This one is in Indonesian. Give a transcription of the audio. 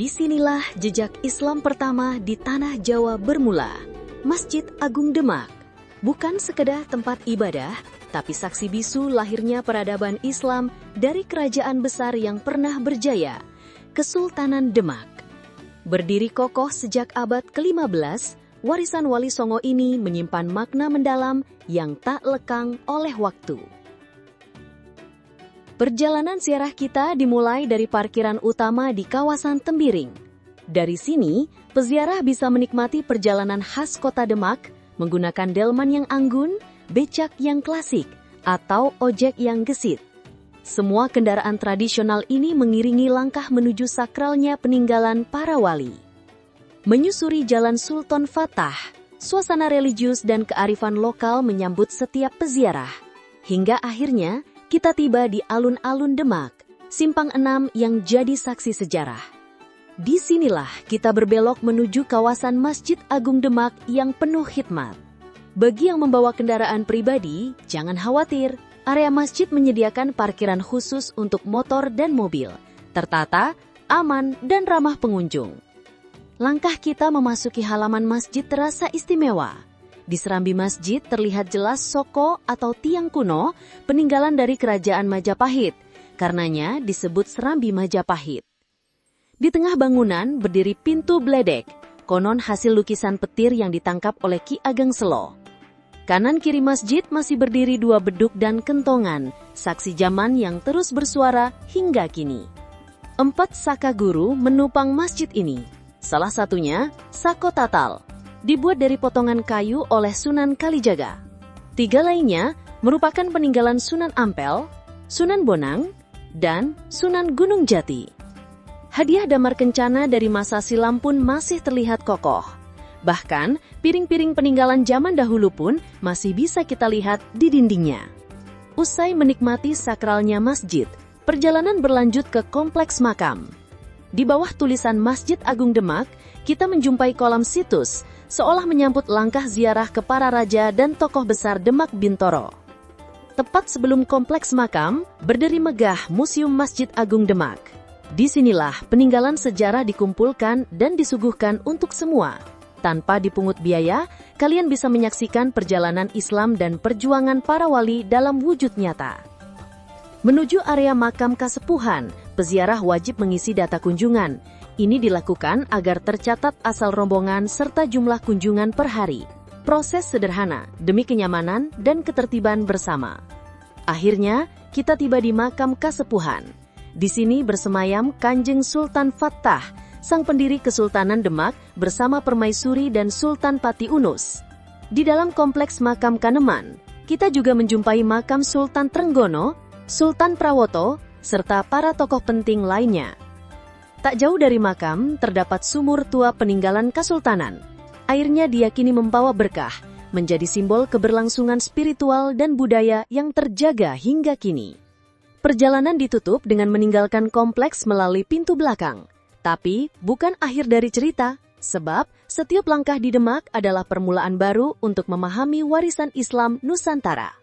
Disinilah jejak Islam pertama di Tanah Jawa bermula, Masjid Agung Demak. Bukan sekedar tempat ibadah, tapi saksi bisu lahirnya peradaban Islam dari kerajaan besar yang pernah berjaya, Kesultanan Demak. Berdiri kokoh sejak abad ke-15, warisan Wali Songo ini menyimpan makna mendalam yang tak lekang oleh waktu. Perjalanan ziarah kita dimulai dari parkiran utama di kawasan Tembiring. Dari sini, peziarah bisa menikmati perjalanan khas kota Demak menggunakan delman yang anggun, becak yang klasik, atau ojek yang gesit. Semua kendaraan tradisional ini mengiringi langkah menuju sakralnya peninggalan para wali. Menyusuri Jalan Sultan Fatah, suasana religius dan kearifan lokal menyambut setiap peziarah. Hingga akhirnya, kita tiba di alun-alun Demak, Simpang 6 yang jadi saksi sejarah. Disinilah kita berbelok menuju kawasan Masjid Agung Demak yang penuh khidmat. Bagi yang membawa kendaraan pribadi, jangan khawatir, area masjid menyediakan parkiran khusus untuk motor dan mobil, tertata, aman, dan ramah pengunjung. Langkah kita memasuki halaman masjid terasa istimewa. Di serambi masjid terlihat jelas soko atau tiang kuno peninggalan dari kerajaan Majapahit, karenanya disebut serambi Majapahit. Di tengah bangunan berdiri pintu bledek, konon hasil lukisan petir yang ditangkap oleh Ki Ageng Selo. Kanan kiri masjid masih berdiri dua beduk dan kentongan, saksi zaman yang terus bersuara hingga kini. 4 saka guru menopang masjid ini, salah satunya Sako Tatal, dibuat dari potongan kayu oleh Sunan Kalijaga. 3 lainnya merupakan peninggalan Sunan Ampel, Sunan Bonang, dan Sunan Gunung Jati. Hadiah damar kencana dari masa silam pun masih terlihat kokoh. Bahkan, piring-piring peninggalan zaman dahulu pun masih bisa kita lihat di dindingnya. Usai menikmati sakralnya masjid, perjalanan berlanjut ke kompleks makam. Di bawah tulisan Masjid Agung Demak, kita menjumpai kolom situs, seolah menyambut langkah ziarah ke para raja dan tokoh besar Demak Bintoro. Tepat sebelum kompleks makam, berdiri megah Museum Masjid Agung Demak. Disinilah peninggalan sejarah dikumpulkan dan disuguhkan untuk semua. Tanpa dipungut biaya, kalian bisa menyaksikan perjalanan Islam dan perjuangan para wali dalam wujud nyata. Menuju area makam kasepuhan, peziarah wajib mengisi data kunjungan. Ini dilakukan agar tercatat asal rombongan serta jumlah kunjungan per hari. Proses sederhana demi kenyamanan dan ketertiban bersama. Akhirnya, kita tiba di makam kasepuhan. Di sini bersemayam Kanjeng Sultan Fatah, sang pendiri Kesultanan Demak bersama Permaisuri dan Sultan Pati Unus. Di dalam kompleks makam Kaneman, kita juga menjumpai makam Sultan Trenggono, Sultan Prawoto, serta para tokoh penting lainnya. Tak jauh dari makam, terdapat sumur tua peninggalan Kesultanan. Airnya diyakini membawa berkah, menjadi simbol keberlangsungan spiritual dan budaya yang terjaga hingga kini. Perjalanan ditutup dengan meninggalkan kompleks melalui pintu belakang. Tapi, bukan akhir dari cerita, sebab setiap langkah di Demak adalah permulaan baru untuk memahami warisan Islam Nusantara.